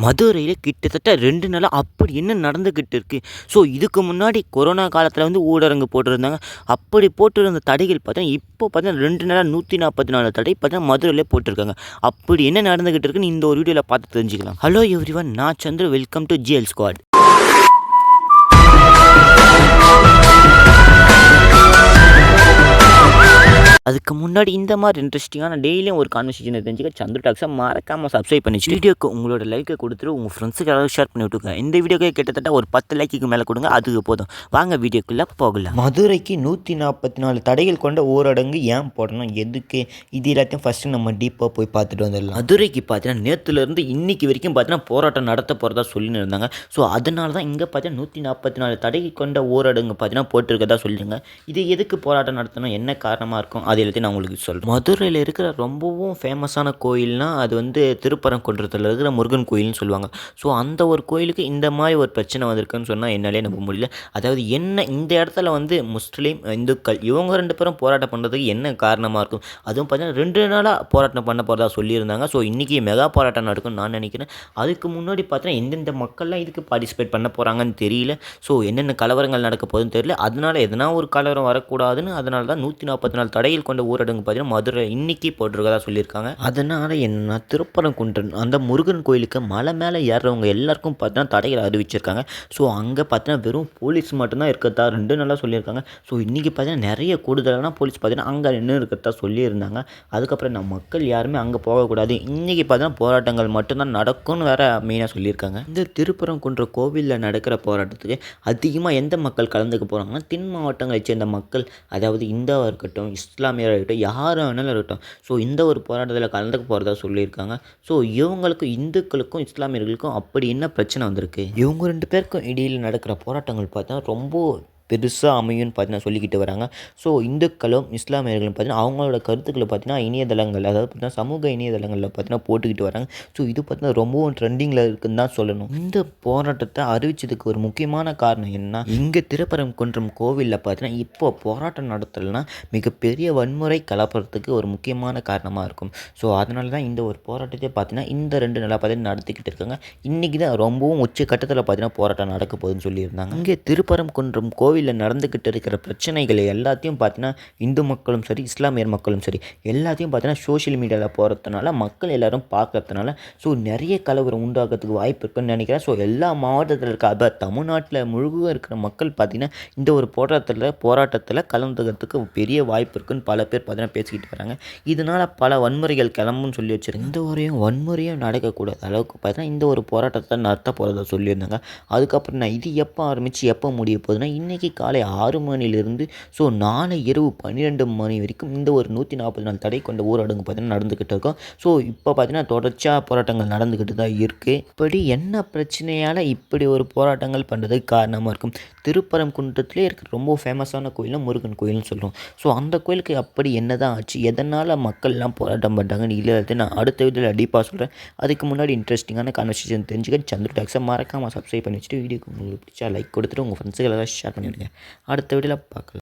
மதுரையில கிட்டத்தட்ட 2 நாளா அப்படி என்ன நடந்துகிட்டு இருக்கு? ஸோ, இதுக்கு முன்னாடி கொரோனா காலத்தில ஊரடங்கு போட்டிருந்தாங்க. அப்படி போட்டிருந்த தடைகள் பார்த்தீங்கன்னா, இப்போ பார்த்தீங்கன்னா 2 நாளா 144 தடை பார்த்தீங்கன்னா மதுரையில போட்டிருக்காங்க. அப்படி என்ன நடந்துகிட்டு இருக்குன்னு இந்த ஒரு வீடியோல பார்த்து தெரிஞ்சுக்கலாம். ஹலோ எவ்ரிவன், நான் Chandru. Welcome to GL squad. அதுக்கு முன்னாடி இந்த மாதிரி இன்ட்ரெஸ்டிங்கான டெய்லியும் ஒரு கான்வர்சேஷனை தெரிஞ்சுக்க சந்திர டாக்ஸை மறக்காமல் சப்ஸ்கிரைப் பண்ணி வீடியோக்கு உங்களோட லைக்கை கொடுத்துட்டு உங்கள் ஃப்ரெண்ட்ஸுக்கு யாராவது ஷேர் பண்ணி விட்டுருங்க. இந்த வீடியோக்கு கிட்டத்தட்ட ஒரு 10 லைக்குக்கு மேலே கொடுங்க, அதுக்கு போதும். வாங்க வீடியோக்குள்ளே போகலாம். மதுரைக்கு 144 தடைகள் கொண்ட ஊரடங்கு ஏன் போடணும், எதுக்கு, இது எல்லாத்தையும் ஃபஸ்ட்டு நம்ம டீப்பாக போய் பார்த்துட்டு வந்துடலாம். மதுரைக்கு பார்த்தீங்கன்னா நேற்றுலேருந்து இன்னைக்கு வரைக்கும் பார்த்தீங்கன்னா போராட்டம் நடத்த போகிறதா சொல்லின்னு இருந்தாங்க. ஸோ அதனால தான் இங்கே பார்த்தீங்கன்னா 144 தடை கொண்ட ஊரடங்கு பார்த்தீங்கன்னா போட்டிருக்கதா சொல்லிடுங்க. இது எதுக்கு போராட்டம் நடத்தணும், என்ன காரணமாக இருக்கும், அது எல்லாத்தையும் நான் உங்களுக்கு சொல்கிறேன். மதுரையில் இருக்கிற ரொம்பவும் ஃபேமஸான கோயில்னால் அது திருப்பரங்குன்றத்தில் இருக்கிற முருகன் கோயில்னு சொல்லுவாங்க. ஸோ அந்த ஒரு கோயிலுக்கு இந்த மாதிரி ஒரு பிரச்சனை வந்திருக்குன்னு சொன்னால் என்னாலே நம்ப முடியல. அதாவது என்ன இந்த இடத்துல முஸ்லீம், இந்துக்கள் இவங்க 2 பேரும் போராட்டம் பண்ணுறதுக்கு என்ன காரணமாக இருக்கும்? அதுவும் பார்த்தீங்கன்னா 2 நாளாக போராட்டம் பண்ண போகிறதா சொல்லியிருந்தாங்க. ஸோ இன்றைக்கி மெகா போராட்டம் நடக்கும்னு நான் நினைக்கிறேன். அதுக்கு முன்னாடி பார்த்தீங்கன்னா எந்தெந்த மக்கள்லாம் இதுக்கு பார்ட்டிசிபேட் பண்ண போகிறாங்கன்னு தெரியல. ஸோ என்னென்ன கலவரங்கள் நடக்க போகுதுன்னு தெரியல. அதனால் எதனா ஒரு கலவரம் வரக்கூடாதுன்னு அதனால தான் 144 தடைகள் கொண்ட ஊரடங்கு பார்த்தீங்கன்னா மதுரை இன்னைக்கு போட்டிருக்கதா சொல்லியிருக்காங்க. அதனால் என்னன்னா திருப்பரங்குன்றம் அந்த முருகன் கோயிலுக்கு மலை மேலே ஏறுறவங்க எல்லாருக்கும் பார்த்தீங்கன்னா தடைகளை அறிவிச்சிருக்காங்க. ஸோ அங்கே பார்த்தீங்கன்னா வெறும் போலீஸ் மட்டும்தான் இருக்கிறதா 2 நாளாக சொல்லியிருக்காங்க. ஸோ இன்றைக்கி பார்த்தீங்கன்னா நிறைய கூடுதலான போலீஸ் பார்த்தீங்கன்னா அங்கே நின்று இருக்கிறதா சொல்லியிருந்தாங்க. அதுக்கப்புறம் நம்ம மக்கள் யாருமே அங்கே போகக்கூடாது, இன்றைக்கி பார்த்தீங்கன்னா போராட்டங்கள் மட்டும்தான் நடக்கும்னு வேறு மெயினாக சொல்லியிருக்காங்க. இந்த திருப்பரங்குன்ற கோவிலில் நடக்கிற போராட்டத்துக்கு அதிகமாக எந்த மக்கள் கலந்துக்க போகிறாங்கன்னா தென் மாவட்டங்களை சேர்ந்த மக்கள், அதாவது இந்துவாக இருக்கட்டும், இஸ்லாமியராக இருக்கட்டும், யார் வேணாலும் இருக்கட்டும். ஸோ இந்த ஒரு போராட்டத்தில் கலந்துக்க போகிறதா சொல்லியிருக்காங்க. ஸோ இவங்களுக்கும் இந்துக்களுக்கும் இஸ்லாமியர்களுக்கும் அப்படி என்ன பிரச்சனை வந்திருக்கு? இவங்க 2 பேருக்கும் இடையில் நடக்கிற போராட்டங்கள் பார்த்தா ரொம்ப பெருசாக அமையும்னு பார்த்தீங்கன்னா சொல்லிக்கிட்டு வராங்க. ஸோ இந்துக்களும் இஸ்லாமியர்களும் பார்த்தீங்கன்னா அவங்களோட கருத்துக்களை பார்த்தீங்கன்னா இணையதளங்கள், அதாவது பார்த்தீங்கன்னா சமூக இணையதளங்களில் பார்த்தீங்கன்னா போட்டுக்கிட்டு வராங்க. ஸோ இது பார்த்தீங்கன்னா ரொம்பவும் ட்ரெண்டிங்கில் இருக்குன்னு தான் சொல்லணும். இந்த போராட்டத்தை அறிவிச்சதுக்கு ஒரு முக்கியமான காரணம் என்னன்னா, இங்கே திருப்பரங்குன்றம் கோவிலில் பார்த்தீங்கன்னா இப்போ போராட்டம் நடத்தலைன்னா மிகப்பெரிய வன்முறை கலப்புறதுக்கு ஒரு முக்கியமான காரணமாக இருக்கும். ஸோ அதனால தான் இந்த ஒரு போராட்டத்தை பார்த்தீங்கன்னா இந்த 2 நாளாக பார்த்தீங்கன்னா நடத்திக்கிட்டு இருக்காங்க. இன்றைக்கி தான் ரொம்பவும் உச்சக்கட்டத்தில் பார்த்தீங்கன்னா போராட்டம் நடக்க போகுதுன்னு சொல்லியிருந்தாங்க. இங்கே திருப்பரங்குன்றம் கோவிலில் நடந்துக்கிட்டு இருக்கிற பிரச்சனைகளை எல்லாத்தையும் பார்த்தீங்கன்னா இந்து மக்களும் சரி, இஸ்லாமியர் மக்களும் சரி, எல்லாத்தையும் பார்த்தீங்கன்னா சோஷியல் மீடியாவில் போகிறதுனால மக்கள் எல்லாரும் பார்க்கறதுனால ஸோ நிறைய கலவரம் உண்டாகிறதுக்கு வாய்ப்பு இருக்குன்னு நினைக்கிறேன். ஸோ எல்லா மாவட்டத்தில் இருக்க தமிழ்நாட்டில் முழுவதும் இருக்கிற மக்கள் பார்த்தீங்கன்னா இந்த ஒரு போராட்டத்தில் கலந்துக்கிறதுக்கு பெரிய வாய்ப்பு இருக்குன்னு பல பேர் பார்த்தீங்கன்னா பேசிக்கிட்டு வராங்க. இதனால் பல வன்முறைகள் கிளம்புன்னு சொல்லி வச்சுருங்க. இந்த ஒரு வன்முறையும் நடக்கக்கூடாது அளவுக்கு பார்த்தீங்கன்னா இந்த ஒரு போராட்டத்தை நடத்த போகிறதா சொல்லியிருந்தாங்க. அதுக்கப்புறம் நான் இது எப்போ ஆரம்பித்து எப்போ முடிய போகுதுன்னா இன்றைக்கி காலை 6 மணிலிருந்து ஸோ நாளை இரவு 12 மணி வரைக்கும் இந்த ஒரு 144 தடை கொண்ட ஊரடங்கு பார்த்தீங்கன்னா நடந்துக்கிட்டு இருக்கோம். ஸோ இப்போ பார்த்தீங்கன்னா தொடர்ச்சியாக போராட்டங்கள் நடந்துக்கிட்டு தான் இருக்குது. இப்படி என்ன பிரச்சனையால் இப்படி ஒரு போராட்டங்கள் பண்ணுறதுக்கு காரணமாக இருக்கும்? திருப்பரங்குன்றத்திலே இருக்கிற ரொம்ப ஃபேமஸான கோயில்னா முருகன் கோயில்னு சொல்கிறோம். ஸோ அந்த கோயிலுக்கு அப்படி என்ன தான் ஆச்சு, எதனால் மக்கள்லாம் போராட்டம் பண்ணுறாங்கன்னு இல்லை நான் அடுத்த வீடியோவில் டீப்பாக சொல்கிறேன். அதுக்கு முன்னாடி இன்ட்ரெஸ்டிங்கான கான்வர்சேஷன் தெரிஞ்சுக்க சந்திர டாக்ஸை மறக்காமல் சப்ஸ்கிரைப் பண்ணி வச்சுட்டு வீடியோக்கு உங்களுக்கு பிடிச்சா லைக் கொடுத்துட்டு உங்கள் ஃப்ரெண்ட்ஸுக்கு எல்லாம் ஷேர் பண்ணிவிடுங்க. அடுத்த வீடியோவில் பார்க்கலாம்.